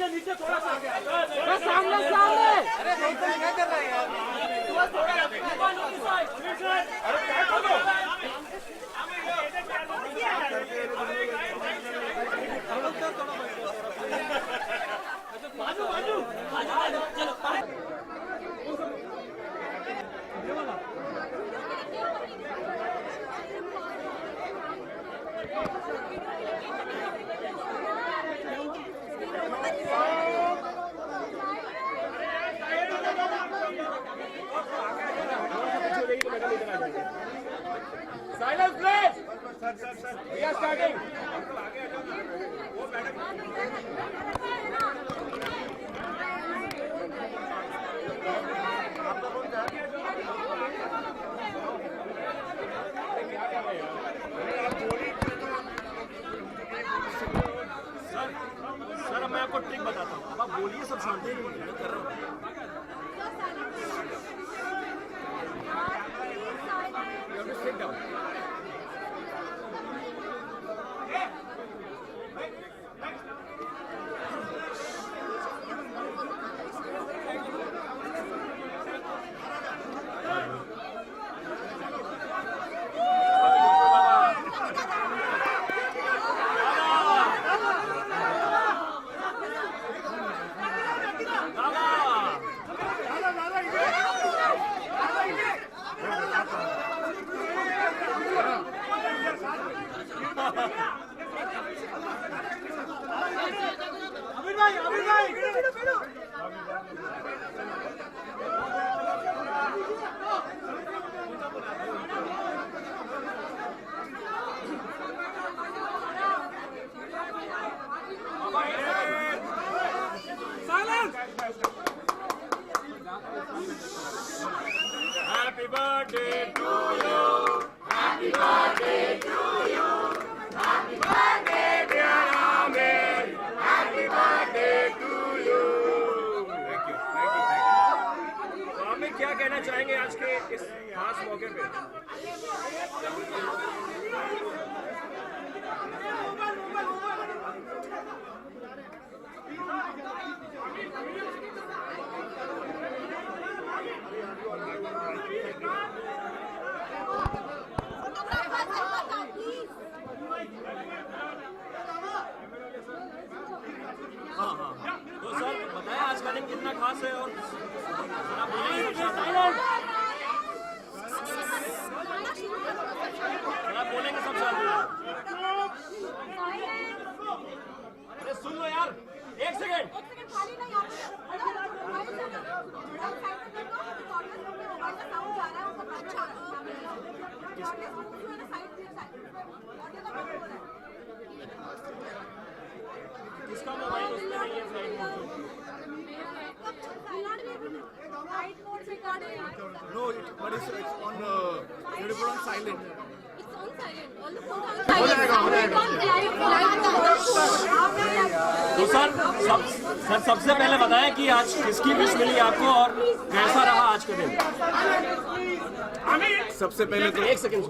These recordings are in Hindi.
नीचे थोड़ा सा सामने सामने। अरे क्या कर रहा है यार? बाजू बाजू चलो Silence, please. Sir. We are starting. Sir मैं आपको ट्रिक बताता हूँ, अब आप बोलिए, सब शांति कर रहा हूँ। Sit down. Happy birthday to you. Happy birthday to you. Happy birthday dear Amir. Happy birthday to you. Thank you. तो आमिर क्या कहना चाहेंगे आज के इस खास मौके पे? हाँ तो सर बताया आज का दिन कितना खास है और आप बोलेंगे सब साथ। अरे सुन लो यार, एक सेकेंड। किसका मोबाइल उसमें नहीं है flight mode? No, but it's on you put on silent. It's on silent. All the phones are silent. तो सर सबसे पहले बताएं कि आज किसकी विश मिली आपको और कैसा रहा आज का दिन? सबसे पहले तो एक सेकंड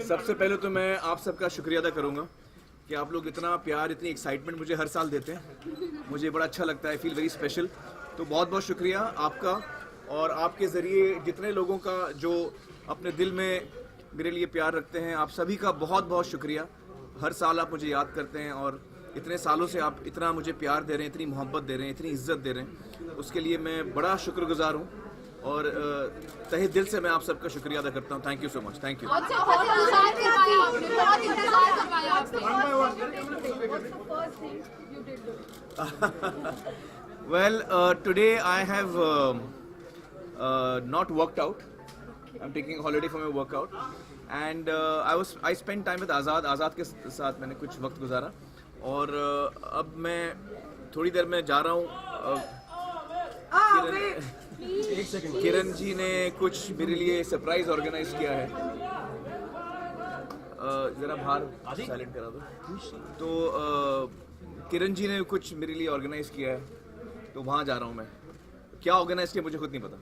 सबसे पहले तो मैं आप सबका शुक्रिया अदा करूंगा कि आप लोग इतना प्यार, इतनी एक्साइटमेंट मुझे हर साल देते हैं। मुझे बड़ा अच्छा लगता है, फील वेरी स्पेशल। तो बहुत बहुत शुक्रिया आपका, और आपके ज़रिए जितने लोगों का जो अपने दिल में मेरे लिए प्यार रखते हैं, आप सभी का बहुत बहुत शुक्रिया। हर साल आप मुझे याद करते हैं और इतने सालों से आप इतना मुझे प्यार दे रहे हैं, इतनी मोहब्बत दे रहे हैं, इतनी इज्जत दे रहे हैं, उसके लिए मैं बड़ा शुक्रगुजार हूँ और तहे दिल से मैं आप सबका शुक्रिया अदा करता हूँ। Thank you so much. Thank you. Well, today I have not worked out. I'm taking a holiday from my workout, and I spent time with आज़ाद के साथ मैंने कुछ वक्त गुजारा, और अब मैं थोड़ी देर में जा रहा हूँ। किरण जी ने कुछ मेरे लिए सरप्राइज ऑर्गेनाइज किया है। ज़रा बाहर साइलेंट करा दो। तो किरण जी ने कुछ मेरे लिए ऑर्गेनाइज किया है, तो वहाँ जा रहा हूँ मैं। क्या ऑर्गेनाइज किया मुझे खुद नहीं पता।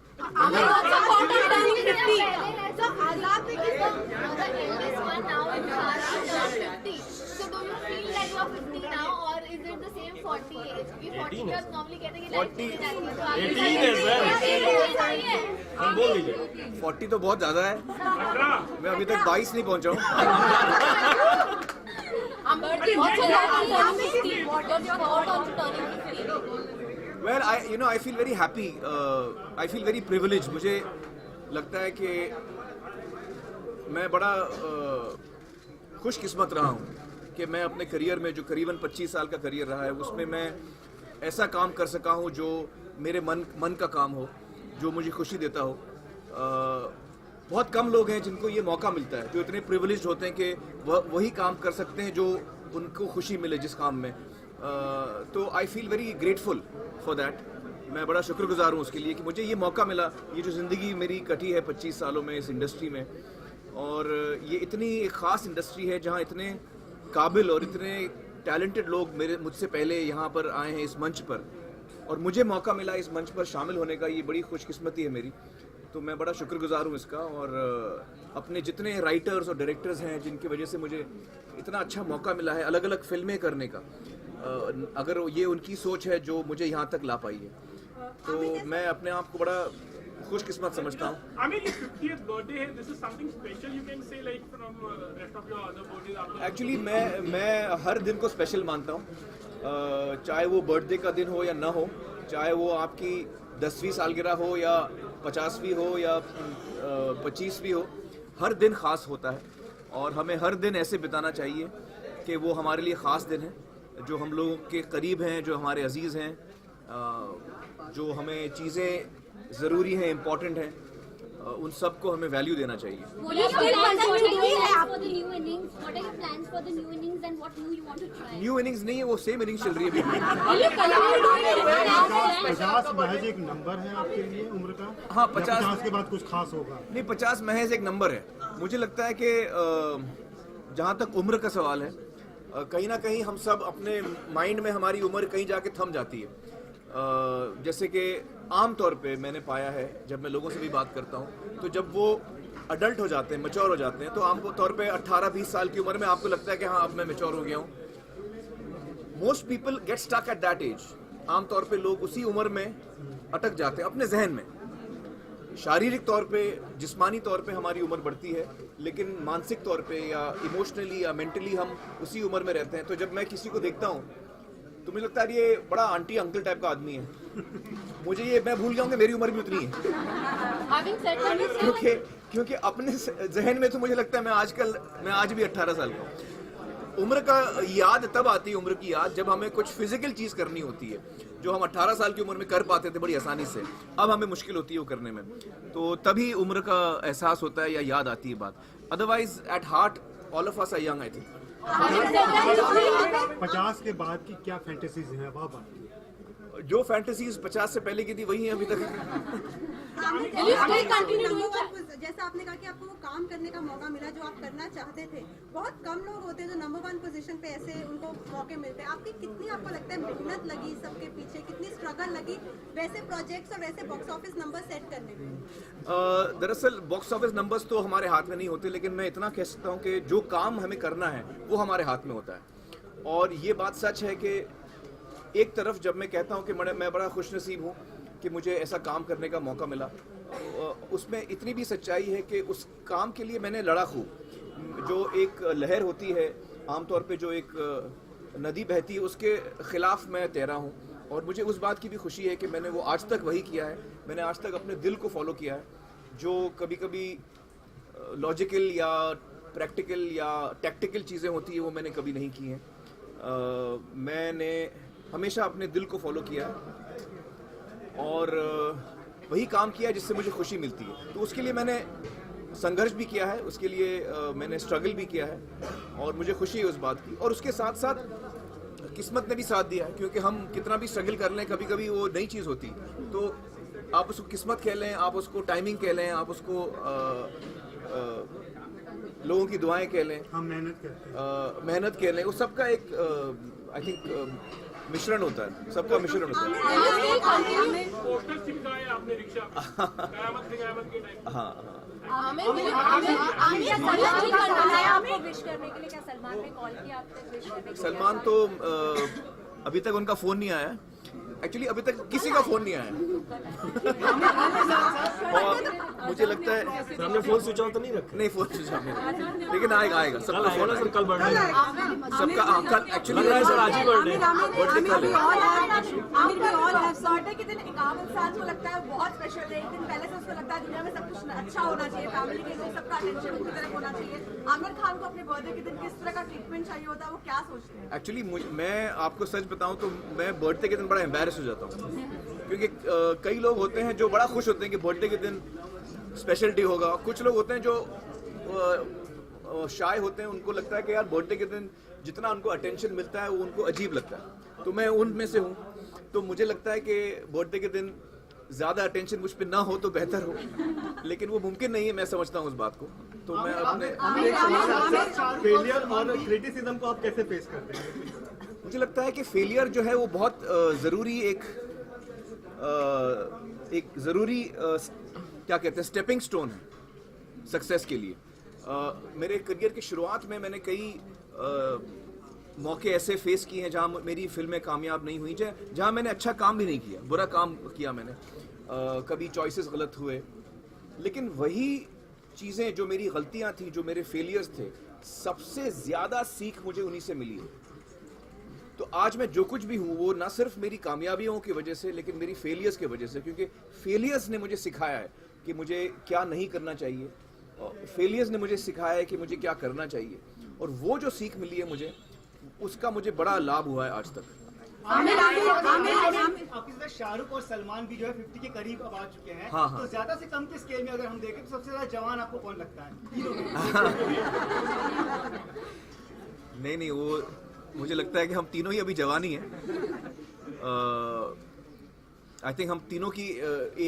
बोल दीजिए। 40 तो बहुत ज़्यादा है, मैं अभी तक 22 नहीं पहुँचा हूँ। Well, I feel very happy. I feel very privileged. मुझे लगता है कि मैं बड़ा खुशकिस्मत रहा हूँ कि मैं अपने करियर में, जो करीबन 25 साल का करियर रहा है, उसमें मैं ऐसा काम कर सका हूँ जो मेरे मन का काम हो, जो मुझे खुशी देता हो। बहुत कम लोग हैं जिनको ये मौका मिलता है, जो इतने प्रिविलेज्ड होते हैं कि वही काम कर सकते हैं जो उनको खुशी मिले जिस काम में। तो I feel very grateful for that. मैं बड़ा शुक्रगुजार हूँ उसके लिए कि मुझे ये मौका मिला। ये जो ज़िंदगी मेरी कटी है 25 सालों में इस इंडस्ट्री में, और ये इतनी एक ख़ास इंडस्ट्री है जहाँ इतने काबिल और इतने टैलेंटेड लोग मुझसे पहले यहाँ पर आए हैं इस मंच पर, और मुझे मौका मिला इस मंच पर शामिल होने का। ये बड़ी खुशकिस्मती है मेरी, तो मैं बड़ा शुक्रगुजार हूँ इसका। और अपने जितने राइटर्स और डायरेक्टर्स हैं जिनकी वजह से मुझे इतना अच्छा मौका मिला है अलग अलग फिल्में करने का, अगर ये उनकी सोच है जो मुझे यहाँ तक ला पाई है, तो मैं अपने आप को बड़ा खुशकिस्मत समझता हूँ। एक्चुअली मैं हर दिन को स्पेशल मानता हूँ, चाहे वो बर्थडे का दिन हो या ना हो, चाहे वो आपकी 10वीं सालगिरह हो या 50वीं हो या 25वीं हो, हर दिन ख़ास होता है। और हमें हर दिन ऐसे बिताना चाहिए कि वो हमारे लिए ख़ास दिन है, जो हम लोगों के करीब हैं, जो हमारे अजीज़ हैं, जो हमें चीज़ें ज़रूरी हैं, इम्पॉर्टेंट हैं, उन सब को हमें वैल्यू देना चाहिए। न्यू इनिंग्स नहीं है, वो सेम इनिंग्स चल रही है अभी। 50 महज एक नंबर है आपके लिए उम्र का? हाँ, 50 के बाद कुछ खास होगा? नहीं, 50 महज एक नंबर है। मुझे लगता है कि जहाँ तक उम्र का सवाल है, कहीं ना कहीं हम सब अपने माइंड में हमारी उम्र कहीं जाके थम जाती है। जैसे कि आम तौर पे मैंने पाया है, जब मैं लोगों से भी बात करता हूँ, तो जब वो अडल्ट हो जाते हैं, मैच्योर हो जाते हैं, तो आम तौर पे 18-20 साल की उम्र में आपको लगता है कि हाँ अब मैं मैच्योर हो गया हूँ। Most people get stuck at that age. आम तौर पे लोग उसी उम्र में अटक जाते हैं अपने जहन में। शारीरिक तौर पे, जिस्मानी तौर पे हमारी उम्र बढ़ती है, लेकिन मानसिक तौर पे या इमोशनली या मेंटली हम उसी उम्र में रहते हैं। तो जब मैं किसी को देखता हूँ तो मुझे लगता है ये बड़ा आंटी अंकल टाइप का आदमी है। मैं भूल गया हूँ कि मेरी उम्र भी उतनी है। क्योंकि अपने जहन में तो मुझे लगता है मैं आज भी 18 साल का हूँ। उम्र का याद तब आती है, उम्र की याद, जब हमें कुछ फिजिकल चीज़ करनी होती है जो हम 18 साल की उम्र में कर पाते थे बड़ी आसानी से, अब हमें मुश्किल होती है वो करने में। तो तभी उम्र का एहसास होता है या याद आती है बात। Otherwise at heart all of us are young, I think. 50 के बाद की क्या फैंटेसीज हैं वह बात? जो फैंटेसीज 50 से पहले की थी वही है अभी तक। जैसा आपने कहा कि आपको वो काम करने का मौका मिला जो आप करना चाहते थे। बहुत कम लोग होते हैं जो नंबर 1 पोजीशन पे ऐसे उनको मौके मिलते हैं। आपको लगता है मेहनत लगी सबके पीछे, कितनी स्ट्रगल लगी वैसे प्रोजेक्ट्स और वैसे बॉक्स ऑफिस नंबर सेट करने में? दरअसल बॉक्स ऑफिस नंबर्स तो हमारे हाथ में नहीं होते, लेकिन मैं इतना कह सकता हूँ कि जो काम हमें करना है वो हमारे हाथ में होता है। और ये बात सच है कि एक तरफ जब मैं कहता हूँ कि मैं बड़ा खुशनसीब हूँ कि मुझे ऐसा काम करने का मौका मिला, उसमें इतनी भी सच्चाई है कि उस काम के लिए मैंने लड़ा खूब। जो एक लहर होती है आमतौर पे, जो एक नदी बहती है, उसके खिलाफ मैं तैरा हूँ। और मुझे उस बात की भी खुशी है कि मैंने वो आज तक वही किया है। मैंने आज तक अपने दिल को फॉलो किया है, जो कभी कभी लॉजिकल या प्रैक्टिकल या टैक्टिकल चीज़ें होती है वो मैंने कभी नहीं की हैं। मैंने हमेशा अपने दिल को फॉलो किया है और वही काम किया जिससे मुझे खुशी मिलती है। तो उसके लिए मैंने संघर्ष भी किया है, उसके लिए मैंने स्ट्रगल भी किया है और मुझे खुशी है उस बात की। और उसके साथ साथ किस्मत ने भी साथ दिया है, क्योंकि हम कितना भी स्ट्रगल कर लें, कभी कभी वो नई चीज़ होती। तो आप उसको किस्मत कह लें, आप उसको टाइमिंग कह लें, आप उसको लोगों की दुआएं कह लें, हम मेहनत करते हैं। मेहनत कह लें, वो सबका एक आई थिंक मिश्रण होता है, सबका मिश्रण होता है। पोस्टर चिपकाए आपने रिक्शा पे, कयामत से कयामत के टाइम। हाँ आपको विश करने के लिए क्या सलमान ने कॉल किया आपसे विश करने के लिए? सलमान तो अभी तक उनका फोन नहीं आया। एक्चुअली अभी तक किसी का फोन नहीं आया। और मुझे लगता है सर हमने फोन स्विच ऑफ तो नहीं रखा? नहीं, फोन स्विच ऑफ नहीं, लेकिन आएगा कल सबका आएगा फोन ना सर, आएगा। कल बर्थडे है। सबका कल एक्चुअली लग रहा है सर आज ही बर्थडे है। बर्थडे कल है। बर्थडे के दिन एक आम इंसान को लगता है बहुत स्पेशल है, एक दिन पहले से उसको लगता है दुनिया में सब कुछ अच्छा होना चाहिए, फैमिली के लिए सबका अटेंशन उनकी तरफ होना चाहिए। आमिर खान को अपने बर्थडे के दिन किस तरह का ट्रीटमेंट चाहिए होता है, वो क्या सोचते हैं? एक्चुअली मैं आपको सच बताऊं तो मैं बर्थडे के दिन बड़ा एम्बैरेस हो जाता हूँ, क्योंकि कई लोग होते हैं जो बड़ा खुश होते हैं कि बर्थडे के दिन स्पेशल डे होगा। कुछ लोग होते हैं जो शाय होते हैं, उनको लगता है कि यार बर्थडे के दिन जितना उनको अटेंशन मिलता है वो उनको अजीब लगता है। तो मैं उनमें से हूँ। तो मुझे लगता है कि बर्थडे के दिन ज़्यादा अटेंशन मुझ पर ना हो तो बेहतर हो, लेकिन वो मुमकिन नहीं है, मैं समझता हूँ उस बात को। तो मैं अपने फेलियर और क्रिटिसिज्म को आप कैसे फेस करते हैं? मुझे लगता है कि फेलियर जो है वो बहुत ज़रूरी एक ज़रूरी क्या कहते हैं स्टेपिंग स्टोन है सक्सेस के लिए। मेरे करियर की शुरुआत में मैंने कई मौके ऐसे फेस किए हैं जहां मेरी फिल्में कामयाब नहीं हुई, जहां मैंने अच्छा काम भी नहीं किया, बुरा काम किया मैंने, कभी चॉइसेस गलत हुए। लेकिन वही चीज़ें जो मेरी गलतियां थी, जो मेरे फेलियर्स थे, सबसे ज़्यादा सीख मुझे उन्हीं से मिली है। तो आज मैं जो कुछ भी हूँ वो ना सिर्फ मेरी कामयाबियों की वजह से, लेकिन मेरी फेलियर्स की वजह से, क्योंकि फेलियर्स ने मुझे सिखाया है कि मुझे क्या नहीं करना चाहिए, और फेलियर्स ने मुझे सिखाया है कि मुझे क्या करना चाहिए। और वो जो सीख मिली है मुझे, उसका मुझे बड़ा लाभ हुआ है आज तक। आपके साथ शाहरुख और सलमान भी जो है 50 के करीब अब आ चुके हैं। हाँ, हाँ। तो ज्यादा से कम के स्केल में अगर हम देखें तो सबसे ज्यादा जवान आपको कौन लगता है? नहीं, वो मुझे लगता है कि हम तीनों ही अभी जवान ही हैं। आई थिंक हम तीनों की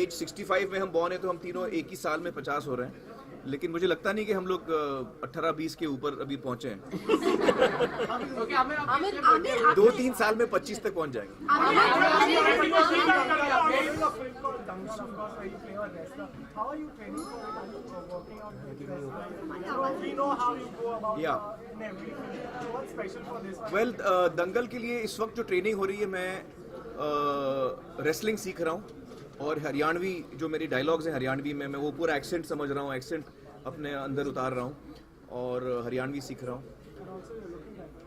एज 65 में हम बॉर्न है, तो हम तीनों एक ही साल में 50 हो रहे हैं। लेकिन मुझे लगता नहीं कि हम लोग 18-20 के ऊपर अभी पहुंचे हैं। 2-3 साल में 25 तक पहुंच जाएंगे। वेल, दंगल के लिए इस वक्त जो ट्रेनिंग हो रही है, मैं रेसलिंग सीख रहा हूँ, और हरियाणवी जो मेरी डायलॉग्स हैं हरियाणवी में, मैं वो पूरा एक्सेंट समझ रहा हूँ, एक्सेंट अपने अंदर उतार रहा हूँ, और हरियाणवी सीख रहा हूँ।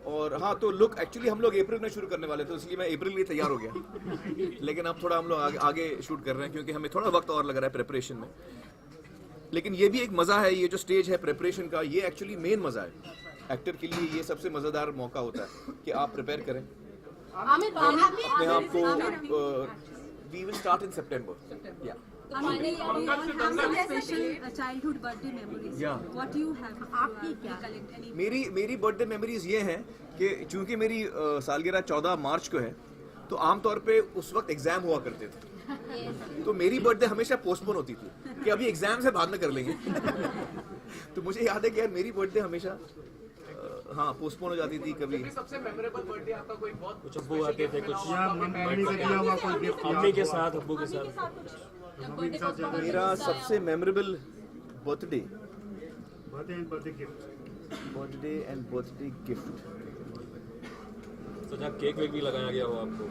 और हाँ, तो लुक एक्चुअली हम लोग अप्रैल में शुरू करने वाले थे, इसलिए मैं अप्रैल के लिए तैयार हो गया। लेकिन अब थोड़ा हम लोग आगे शूट कर रहे हैं, क्योंकि हमें थोड़ा वक्त और लग रहा है प्रिपरेशन में। लेकिन ये भी एक मज़ा है, ये जो स्टेज है प्रिपरेशन का, ये एक्चुअली मेन मज़ा है एक्टर के लिए। ये सबसे मज़ेदार मौका होता है कि आप प्रिपेयर करें अपने आप को। We will start in September. Yeah. Childhood birthday memories what do you have आपकी क्या कलेक्ट एनी? मेरी बर्थडे मेमोरीज ये हैं कि चूंकि मेरी सालगिरह 14 मार्च को है, तो आमतौर पे उस वक्त एग्जाम हुआ करते थे। तो मेरी बर्थडे हमेशा पोस्टपोन होती थी कि अभी एग्जाम से बाद में कर लेंगे। तो मुझे याद है कि यार मेरी बर्थडे हमेशा हाँ पोस्टपोन हो जाती थी। कभी सबसे मेमोरेबल बर्थडे आपका कोई बहुत कुछ अब्बू आते थे, कुछ या मम्मी से दिया हुआ कोई गिफ्ट? अम्मी के साथ, अब्बू के साथ। मेरा सबसे memorable birthday and birthday gift, तो जहाँ केक वेक भी लगाया गया हो आपको,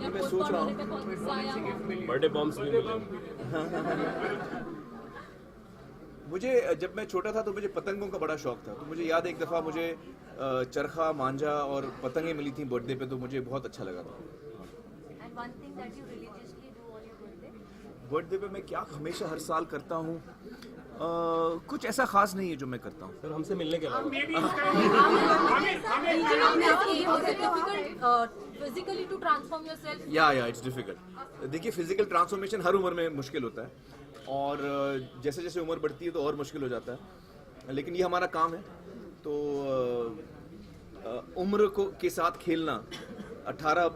मैं सोच रहा हूँ। बर्थडे बॉम्ब्स भी मिले। मुझे जब मैं छोटा था तो मुझे पतंगों का बड़ा शौक था। तो मुझे याद है एक दफ़ा मुझे चरखा, मांझा और पतंगें मिली थी बर्थडे पे, तो मुझे बहुत अच्छा लगा था। बर्थडे पे मैं क्या हमेशा हर साल करता हूँ, कुछ ऐसा खास नहीं है जो मैं करता हूँ। सर हमसे मिलने के अलावा physically to transform yourself? या इट्स डिफिकल्ट। देखिए, फिजिकल ट्रांसफॉर्मेशन हर उम्र में मुश्किल होता है, और जैसे जैसे उम्र बढ़ती है तो और मुश्किल हो जाता है। लेकिन ये हमारा काम है। तो उम्र के साथ खेलना, 18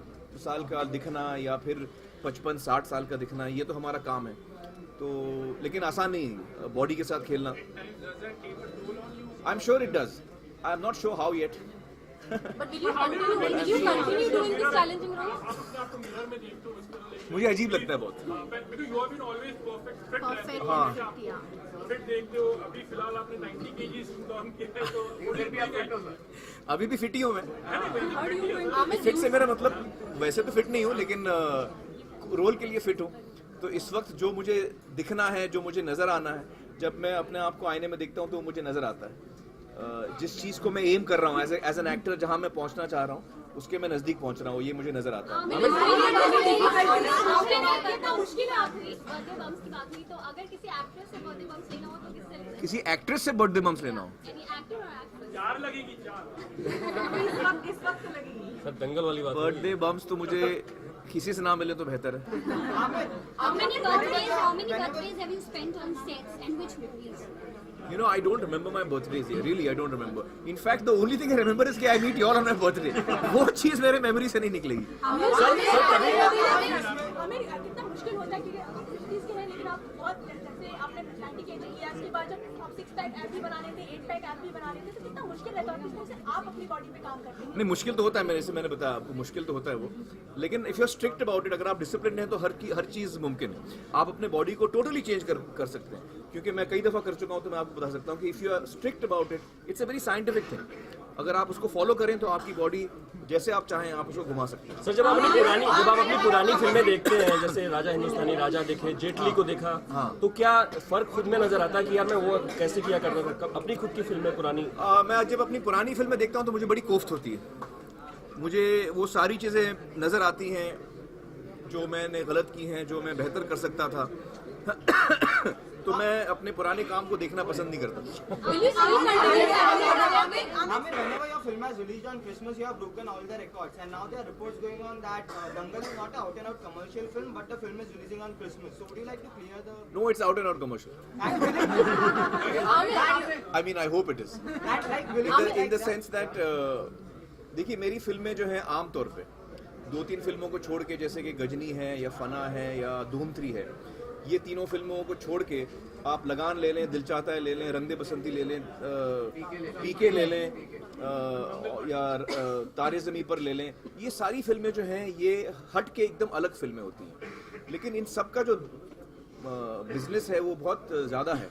साल का दिखना या फिर 55-60 साल का दिखना, ये तो हमारा काम है। तो लेकिन आसान नहीं है बॉडी के साथ खेलना। I'm sure it does. I'm not sure how yet. But will you continue doing this challenging role? आपको मिरर में देखते हो उसके रिलेशन मुझे अजीब लगता है बहुत. because you have been always perfect fit Perfect. रहते हो फिट देखते हो अभी फिलहाल आपने 90 kg डाउन किया है तो उधर भी आप फिट हो सर अभी भी फिट ही हूँ मैं. How do you फिट से मेरा मतलब वैसे तो फिट नहीं हूँ लेकिन रोल के लिए फिट हूँ. तो इस वक्त जो मुझे दिखना है, जो मुझे नज़र आना है, जब मैं अपने आप को आईने में देखता हूँ तो मुझे नज़र आता है. जिस चीज़ को मैं एम कर रहा हूँ एज एन एक्टर, जहाँ मैं पहुँचना चाह रहा हूँ उसके मैं नज़दीक पहुँच रहा हूँ, ये मुझे नज़र आता है. मुश्किल है आखिरी बर्थडे बम्स की बात हुई तो अगर किसी एक्ट्रेस से बर्थडे बम्स लेना हो तो किससे लेना? किसी एक्ट्रेस से बर्थडे बम्स लेना हो? यानी एक्टर और एक्ट्रेस? चार लगेगी चार इस वक्त लगेगी सर दंगल वाली बात बर्थडे बम्स तो मुझे किसी से ना मिले तो बेहतर है. How many birthdays have you spent on sets and which movies? You know, I don't remember my birthdays here. Really, I don't remember. In fact, the only thing I remember is कि I meet you all on my birthday. वो चीज़ मेरे मेमोरी से नहीं निकलेगी. हमें कितना मुश्किल होता है क्योंकि 50 के हैं लेकिन आप बहुत जैसे आपने 90 kg किया इसके बाद जब आप 6 पैक ऐप भी बना लेते 8 पैक ऐप भी बना लेते तो कितना मुश्किल रहता है किस तरह से आप अपनी बॉडी पे काम करते हैं? नहीं, मुश्किल तो होता है. मैंने बताया आपको, मुश्किल तो होता है वो. लेकिन if you are strict about it, अगर आप डिसिप्लिन हैं तो हर चीज़ मुमकिन है. आप अपने बॉडी को टोटली चेंज कर सकते हैं. क्योंकि मैं कई दफ़ा कर चुका हूँ तो मैं आपको बता सकता हूँ कि if you are strict about it, it's a very scientific thing. अगर आप उसको फॉलो करें तो आपकी बॉडी जैसे आप चाहें आप उसको घुमा सकते हैं. सर जब आप अपनी पुरानी फिल्में देखते हैं, जैसे राजा हिंदुस्तानी राजा देखे, जेटली को देखा, तो क्या फर्क खुद में नजर आता है कि यार मैं वो कैसे किया करता था अपनी खुद की फिल्में पुरानी? मैं जब अपनी पुरानी फिल्में देखता हूँ तो मुझे बड़ी कोफ्त होती है. मुझे वो सारी चीज़ें नज़र आती हैं जो मैंने गलत की हैं, जो मैं बेहतर कर सकता था. तो मैं अपने पुराने काम को देखना पसंद नहीं करता. Whenever your film has released on Christmas, you have broken all the records, and now there are reports going on that Dangal is not an out-and-out commercial film, but the film is releasing on Christmas. So would you like to clear the? No, it's out and out commercial. I mean, I hope it is. In the sense that देखिए मेरी फिल्में जो हैं आम तौर पे 2-3 फिल्मों को छोड़ के, जैसे कि गजनी है या फना है या धूम 3 है, ये तीनों फिल्मों को छोड़ के आप लगान ले लें, दिल चाहता है ले लें, रंग दे बसंती ले लें, पीके ले लें, या तारे ज़मीं पर ले लें, ये सारी फिल्में जो हैं ये हट के एकदम अलग फिल्में होती हैं. लेकिन इन सब का जो बिजनेस है वो बहुत ज़्यादा है.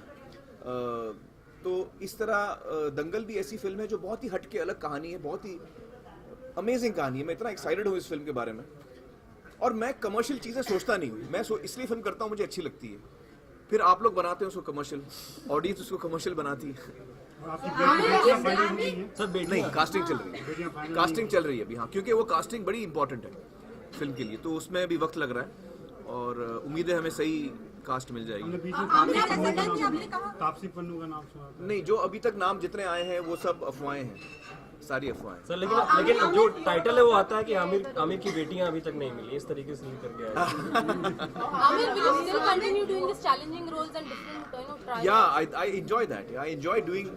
तो इस तरह दंगल भी ऐसी फिल्म है जो बहुत ही हट के अलग कहानी है, बहुत ही अमेजिंग कहानी है. मैं इतना एक्साइटेड हूँ इस फिल्म के बारे में. और मैं कमर्शियल चीज़ें सोचता नहीं हूँ. मैं इसलिए फिल्म करता हूँ, मुझे अच्छी लगती है. फिर आप लोग बनाते हैं उसको कमर्शियल, ऑडियंस उसको कमर्शियल बनाती है. सर नहीं, कास्टिंग चल रही है. कास्टिंग चल रही है अभी. हाँ, क्योंकि वो कास्टिंग बड़ी इंपॉर्टेंट है फिल्म के लिए, तो उसमें भी वक्त लग रहा है और उम्मीद है हमें सही कास्ट मिल जाएगी. तापसी पन्नू का नाम सुना था. नहीं, जो अभी तक नाम जितने आए हैं वो सब अफवाहें हैं, सारी अफवाहें. सर लेकिन जो टाइटल है वो आता है कि आमिर की बेटियां अभी तक नहीं मिली, इस तरीके से लेकर के आए. Amir, will you still continue doing this challenging roles and different trials? Yeah, I enjoy that. I enjoy doing.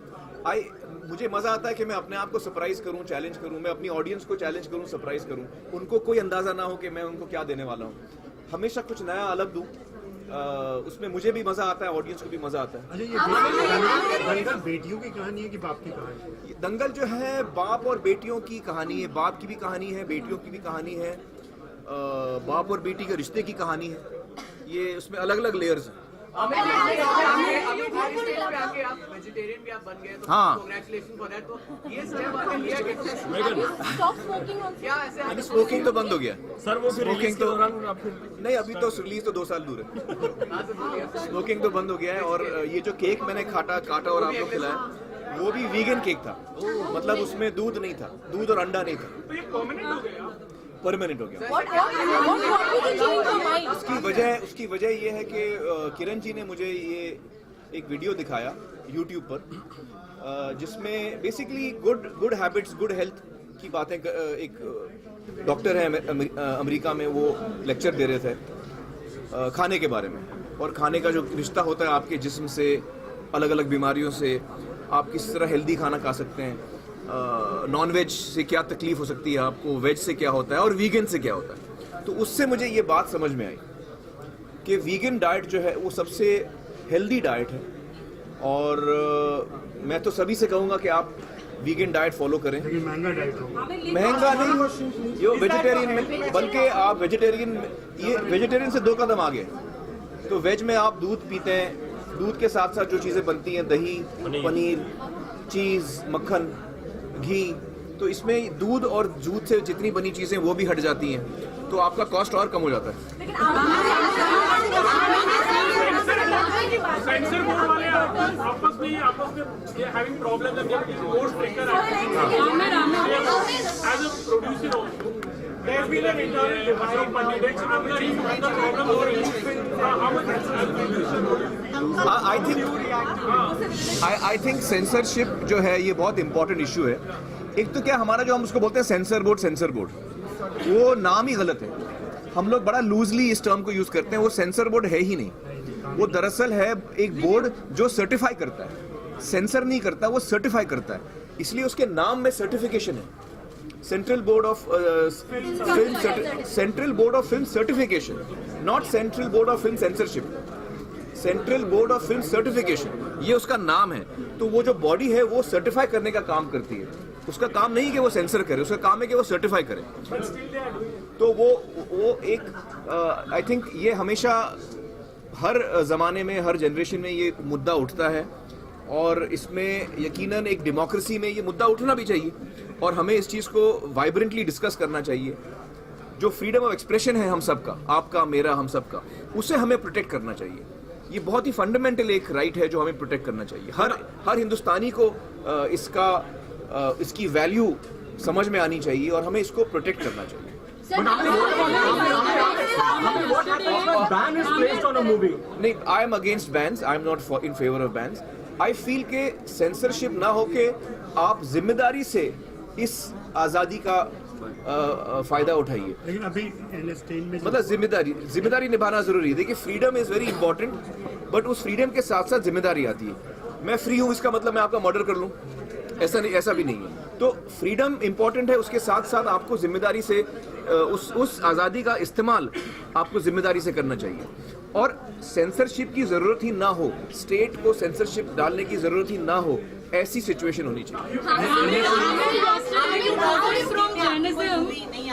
मुझे मजा आता है कि मैं अपने आप को सरप्राइज करूं, चैलेंज करूं, मैं अपनी ऑडियंस को चैलेंज करूं, सरप्राइज करूं. उनको कोई अंदाजा ना हो कि मैं उनको क्या देने वाला हूं. हमेशा कुछ नया अलग दूं. उसमें मुझे भी मजा आता है, ऑडियंस को भी मजा आता है. अच्छा, ये दंगल बेटियों की कहानी है कि बाप की कहानी? दंगल जो है बाप और बेटियों की कहानी है. बाप की भी कहानी है, बेटियों की भी कहानी है, बाप और बेटी के रिश्ते की कहानी है. ये उसमें अलग अलग लेयर्स हैं. वेजिटेरियन भी आप बन गए तो हाँ. Congratulation for that. तो ये स्टेप आपने लिया कैसे? Stop smoking also. क्या ऐसे अभी स्मोकिंग तो बंद हो गया. सर वो फिर रिलीज के दौरान आप फिर नहीं, अभी तो रिलीज तो 2 साल दूर है. स्मोकिंग तो बंद हो गया है. और ये जो केक मैंने काटा और आपको खिलाया वो भी वीगन केक था. मतलब उसमें दूध नहीं था, दूध और अंडा नहीं था. तो ये परमानेंट हो गया. परमानेंट हो गया. What did you change your mind? उसकी वजह ये है कि किरण जी ने मुझे ये एक वीडियो दिखाया YouTube पर, जिसमें basically good habits, good health की बातें, एक डॉक्टर है अमेरिका में, वो लेक्चर दे रहे थे खाने के बारे में, और खाने का जो रिश्ता होता है आपके जिस्म से, अलग अलग बीमारियों से, आप किस तरह हेल्दी खाना खा सकते हैं, नॉन वेज से क्या तकलीफ हो सकती है आपको, वेज से क्या होता है और वीगन से क्या होता है. तो उससे मुझे ये बात समझ में आई कि वीगन डाइट जो है वो सबसे हेल्दी डाइट है और मैं तो सभी से कहूँगा कि आप वीगन डाइट फॉलो करें। महंगा डाइट होगा। महंगा नहीं, ये वेजिटेरियन में, बल्कि आप वेजिटेरियन, ये वेजिटेरियन से 2 कदम आगे। तो वेज में आप दूध पीते हैं, दूध के साथ साथ जो चीज़ें बनती हैं, दही, पनीर, चीज़, मक्खन, घी, तो इसमें दूध और दूध से जितनी बनी चीज़ें वो भी हट जाती हैं, तो आपका कॉस्ट और कम हो जाता है। सेंसर बोर्ड वाले आपस में ये having problem board striker as a producer also there has been an internal divide of candidates and the reason the problem over how much as producer I think censorship जो है ये बहुत इंपॉर्टेंट इशू है। एक तो क्या हमारा जो हम उसको बोलते हैं सेंसर बोर्ड, वो नाम ही गलत है। हम लोग बड़ा लूजली इस टर्म को यूज करते हैं। वो सेंसर बोर्ड है ही नहीं, वो दरअसल है एक बोर्ड जो सर्टिफाई करता है, सेंसर नहीं करता, वो सर्टिफाई करता है। इसलिए उसके नाम में सर्टिफिकेशन है, central board of film certification, not central board of film censorship, central board of film certification, ये उसका नाम है। तो वो जो बॉडी है वो सर्टिफाई करने का काम करती है। उसका काम नहीं कि वो सेंसर करे, उसका काम है कि वो सर्टिफाई करे। तो वो एक आई थिंक ये हमेशा हर ज़माने में, हर जनरेशन में ये मुद्दा उठता है, और इसमें यकीनन एक डेमोक्रेसी में ये मुद्दा उठना भी चाहिए, और हमें इस चीज़ को वाइब्रेंटली डिस्कस करना चाहिए। जो फ्रीडम ऑफ एक्सप्रेशन है हम सबका, आपका, मेरा, हम सबका, उसे हमें प्रोटेक्ट करना चाहिए। ये बहुत ही फंडामेंटल एक राइट है जो हमें प्रोटेक्ट करना चाहिए। हर हिंदुस्तानी को इसकी वैल्यू समझ में आनी चाहिए, और हमें इसको प्रोटेक्ट करना चाहिए। ban is placed on a movie. नहीं, I am against bans, I am not in favour of bans. I feel के सेंसरशिप ना होके आप जिम्मेदारी से इस आज़ादी का फायदा उठाइए। लेकिन अभी एनएसटीन में मतलब जिम्मेदारी निभाना जरूरी है। देखिए, freedom is very important, but उस फ्रीडम के साथ साथ जिम्मेदारी आती है। मैं फ्री हूँ इसका मतलब मैं आपका मर्डर कर लूँ, ऐसा नहीं, ऐसा भी नहीं है। तो फ्रीडम इंपॉर्टेंट है, उसके साथ साथ आपको जिम्मेदारी से उस आज़ादी का इस्तेमाल आपको जिम्मेदारी से करना चाहिए, और सेंसरशिप की ज़रूरत ही ना हो, स्टेट को सेंसरशिप डालने की ज़रूरत ही ना हो, ऐसी सिचुएशन होनी चाहिए।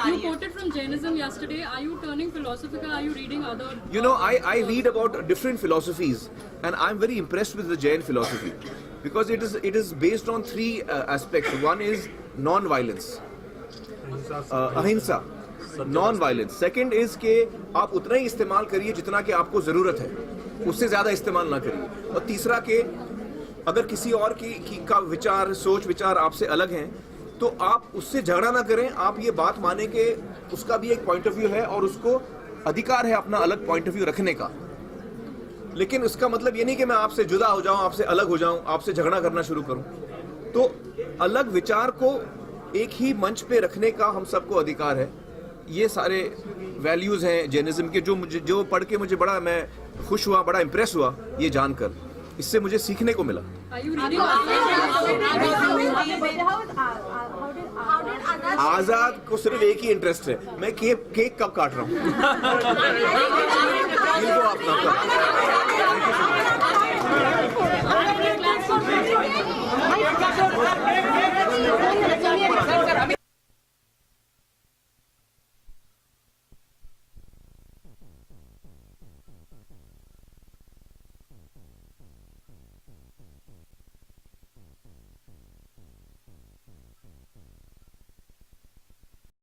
You quoted from Jainism yesterday. Are you turning philosophical? Are you reading other? You know, I read about different philosophies, and I'm very impressed with the Jain philosophy, because it is based on 3 aspects. One is non-violence, ahimsa, non-violence. Second is कि आप उतना ही इस्तेमाल करिए जितना कि आपको ज़रूरत है, उससे ज़्यादा इस्तेमाल ना करिए। और तीसरा कि अगर किसी और की का विचार, सोच विचार आपसे अलग हैं, तो आप उससे झगड़ा ना करें। आप ये बात माने कि उसका भी एक पॉइंट ऑफ व्यू है, और उसको अधिकार है अपना अलग पॉइंट ऑफ व्यू रखने का। लेकिन उसका मतलब ये नहीं कि मैं आपसे जुदा हो जाऊं, आपसे अलग हो जाऊं, आपसे झगड़ा करना शुरू करूं। तो अलग विचार को एक ही मंच पे रखने का हम सबको अधिकार है। ये सारे वैल्यूज हैं जैनिज्म के, जो पढ़ के मुझे बड़ा, मैं खुश हुआ, बड़ा इंप्रेस हुआ ये जानकर। इससे मुझे सीखने को मिला। आजाद को सिर्फ एक ही इंटरेस्ट है, मैं केक कब काट रहा हूँ।